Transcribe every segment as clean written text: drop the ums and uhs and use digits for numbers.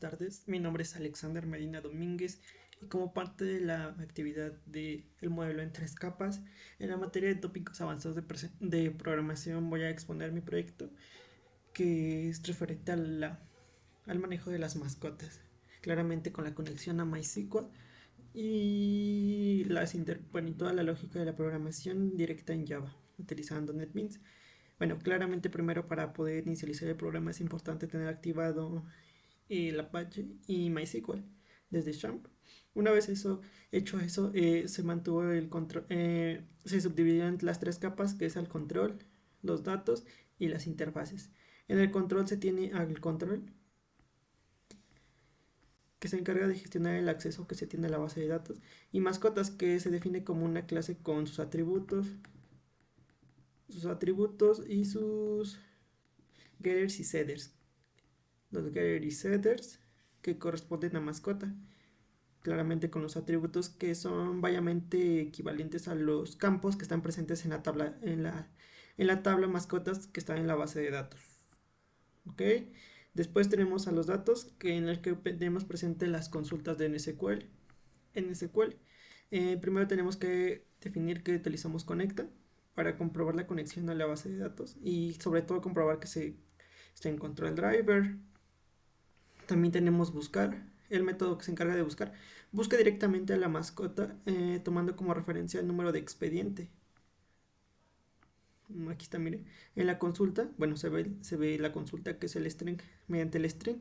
tardes. Mi nombre es Alexander Medina Domínguez y como parte de la actividad del modelo en tres capas, en la materia de tópicos avanzados de programación voy a exponer mi proyecto que es referente al manejo de las mascotas, claramente con la conexión a MySQL y bueno, y toda la lógica de la programación directa en Java, utilizando NetBeans. Bueno, claramente primero para poder inicializar el programa es importante tener activado el Apache y MySQL desde Champ. Una vez hecho eso, se mantuvo el control, se subdividieron las tres capas, que es el control, los datos y las interfaces. En el control se tiene al control, que se encarga de gestionar el acceso que se tiene a la base de datos, y mascotas, que se define como una clase con sus atributos y sus getters y setters. Los getters y setters que corresponden a mascota, claramente con los atributos que son vagamente equivalentes a los campos que están presentes en la tabla, en la tabla mascotas que está en la base de datos. ¿Ok? Después tenemos a los datos, que en el que tenemos presente las consultas de NSQL. Primero tenemos que definir que utilizamos conecta para comprobar la conexión a la base de datos y sobre todo comprobar que se encontró el driver. También tenemos buscar, el método que se encarga de buscar. Busca directamente a la mascota, tomando como referencia el número de expediente. Aquí está, mire. En la consulta, bueno, se ve la consulta, que es el string, mediante el string.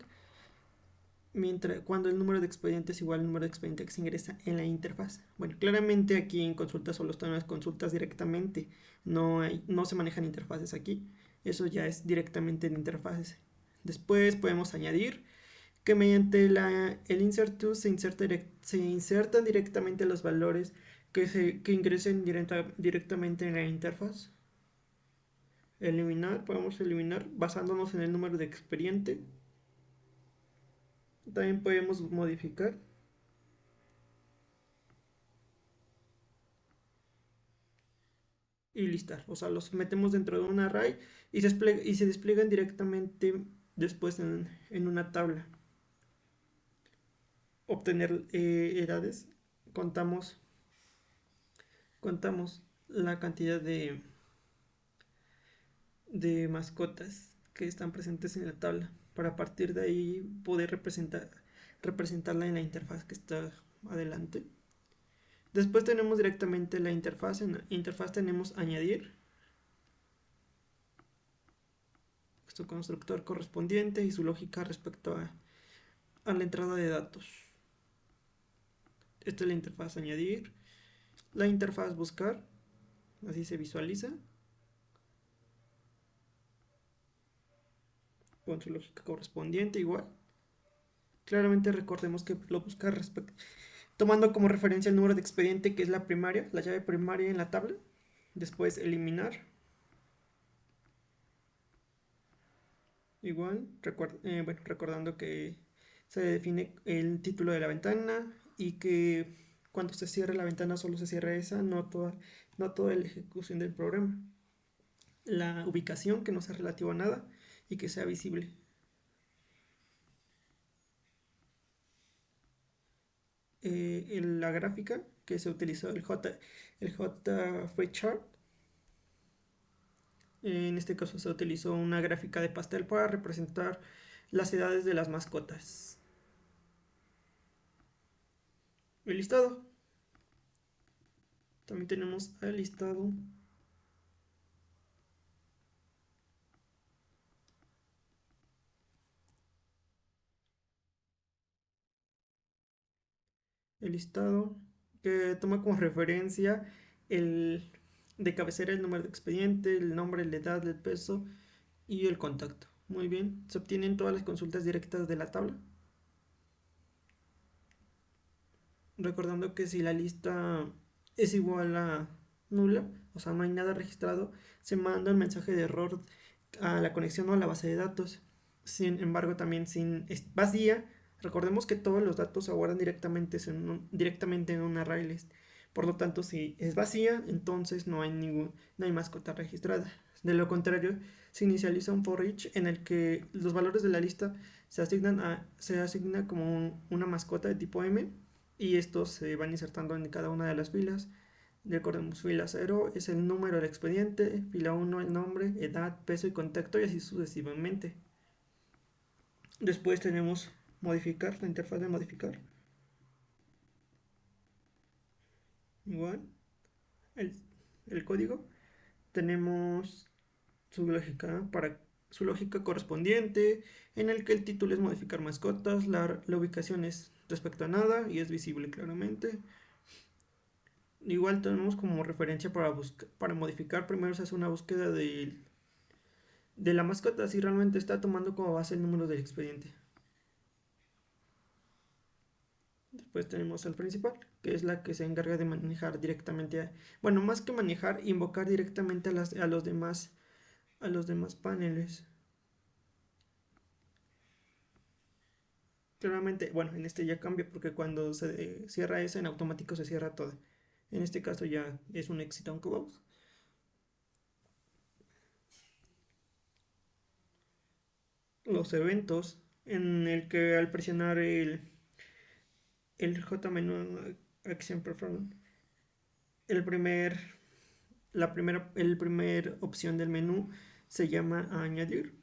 Cuando el número de expediente es igual al número de expediente que se ingresa en la interfaz. Bueno, claramente aquí en consulta solo están las consultas directamente. No se manejan interfaces aquí. Eso ya es directamente en interfaces. Después podemos añadir que mediante el insert to se insertan directamente los valores que ingresen directamente en la interfaz. Podemos eliminar basándonos en el número de expediente. También podemos modificar y listar, o sea, los metemos dentro de un array y se despliegan directamente después en una tabla. Obtener edades, contamos la cantidad de mascotas que están presentes en la tabla, para partir de ahí poder representarla en la interfaz que está adelante. Después tenemos directamente la interfaz. En la interfaz tenemos añadir su constructor correspondiente y su lógica respecto a la entrada de datos. Esta es la interfaz añadir. La interfaz buscar, así se visualiza, con su lógica correspondiente igual. Claramente recordemos que lo buscar tomando como referencia el número de expediente, que es la primaria, la llave primaria en la tabla. Después eliminar. Igual, bueno, recordando que se define el título de la ventana y que cuando se cierre la ventana solo se cierra esa, no toda la ejecución del programa. La ubicación, que no sea relativo a nada y que sea visible. La gráfica, que se utilizó el JFree En este caso se utilizó una gráfica de pastel para representar las edades de las mascotas. El listado. También tenemos el listado. El listado que toma como referencia el de cabecera, el número de expediente, el nombre, la edad, el peso y el contacto. Muy bien, se obtienen todas las consultas directas de la tabla. Recordando que si la lista es igual a nula, o sea, no hay nada registrado, se manda un mensaje de error a la conexión o a la base de datos. Sin embargo, también es vacía, recordemos que todos los datos se guardan directamente en un array list. Por lo tanto, si es vacía, entonces no hay mascota registrada. De lo contrario, se inicializa un for each en el que los valores de la lista se asigna como una mascota de tipo M y estos se van insertando en cada una de las filas. Recordemos, fila 0 es el número del expediente, fila 1 el nombre, edad, peso y contacto y así sucesivamente. Después tenemos modificar, la interfaz de modificar. Igual, el, el código. Tenemos su lógica correspondiente, en el que el título es modificar mascotas, la ubicación es respecto a nada y es visible claramente. Igual tenemos como referencia para modificar, primero se hace una búsqueda de la mascota, si realmente está tomando como base el número del expediente. Después tenemos al principal, que es la que se encarga de manejar directamente, bueno, más que manejar, invocar directamente a los demás paneles. Claramente, bueno, en este ya cambia porque cuando se cierra esa, en automático se cierra toda. En este caso ya es un exit on close. Los eventos en el que al presionar el J menú Action Perform, el primer, el primer opción del menú se llama añadir.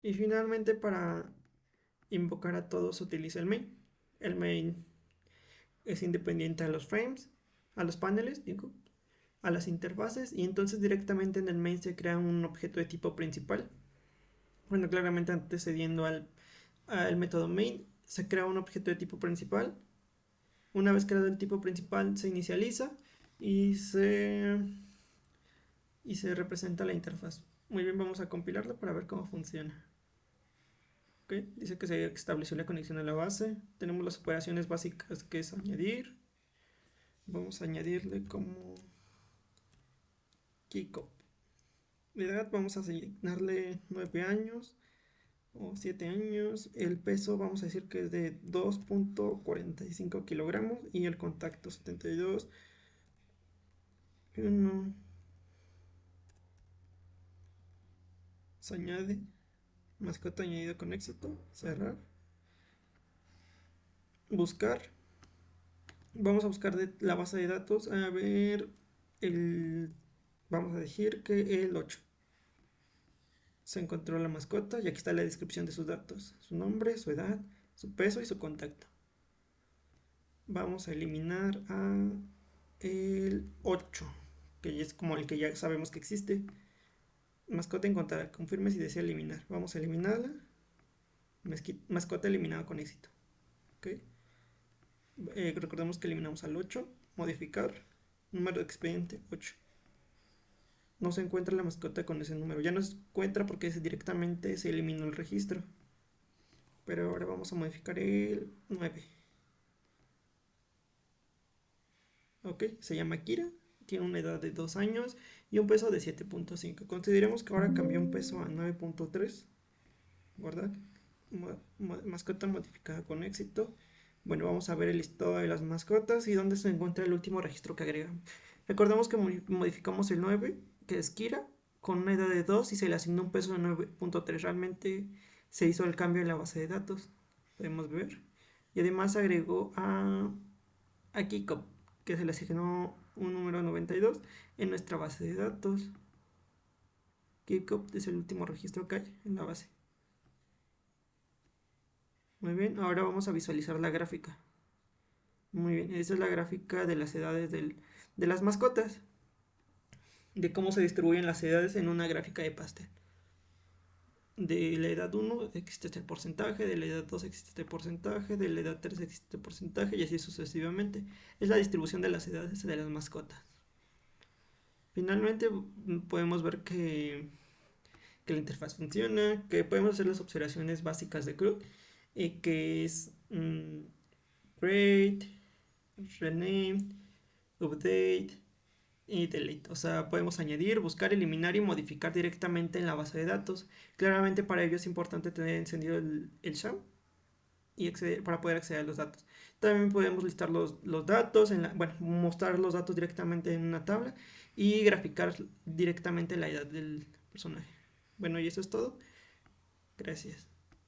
Y finalmente para invocar a todos se utiliza el main. El main es independiente a los frames, a los paneles, digo, a las interfaces y entonces directamente en el main se crea un objeto de tipo principal. Bueno, claramente antecediendo al método main se crea un objeto de tipo principal. Una vez creado el tipo principal se inicializa y se representa la interfaz. Muy bien, vamos a compilarlo para ver cómo funciona. Okay. Dice que se estableció la conexión a la base. Tenemos las operaciones básicas que es añadir. Vamos a añadirle como Kiko. De edad vamos a asignarle 9 años o 7 años. El peso vamos a decir que es de 2.45 kilogramos y el contacto 72. 1. Se añade. Mascota añadido con éxito. Cerrar. Buscar. Vamos a buscar de la base de datos. A ver. Vamos a decir que el 8. Se encontró la mascota y aquí está la descripción de sus datos. Su nombre, su edad, su peso y su contacto. Vamos a eliminar a el 8, que es como el que ya sabemos que existe. Mascota encontrada. Confirme si desea eliminar. Vamos a eliminarla. Mascota eliminada con éxito. ¿Okay? Recordemos que eliminamos al 8. Modificar. Número de expediente 8. No se encuentra la mascota con ese número. Ya no se encuentra porque directamente se eliminó el registro. Pero ahora vamos a modificar el 9. Ok, se llama Kira. Tiene una edad de 2 años y un peso de 7.5. Consideremos que ahora cambió un peso a 9.3. Guardar. Mascota modificada con éxito. Bueno, vamos a ver el listado de las mascotas y dónde se encuentra el último registro que agregamos. Recordemos que modificamos el 9, que es Kira, con una edad de 2 y se le asignó un peso de 9.3. Realmente se hizo el cambio en la base de datos. Podemos ver. Y además agregó a Kiko, que se le asignó un número 92 en nuestra base de datos. Kiko es el último registro que hay en la base. Muy bien, ahora vamos a visualizar la gráfica. Muy bien, esa es la gráfica de las edades de las mascotas. De cómo se distribuyen las edades en una gráfica de pastel. De la edad 1 existe este porcentaje, de la edad 2 existe este porcentaje, de la edad 3 existe este porcentaje y así sucesivamente. Es la distribución de las edades de las mascotas. Finalmente podemos ver que la interfaz funciona, que podemos hacer las observaciones básicas de CRUD, que es create, rename, update y delete. O sea, podemos añadir, buscar, eliminar y modificar directamente en la base de datos. Claramente para ello es importante tener encendido el SHA y para poder acceder a los datos. También podemos listar los datos, bueno, mostrar los datos directamente en una tabla y graficar directamente la edad del personaje. Bueno, y eso es todo. Gracias.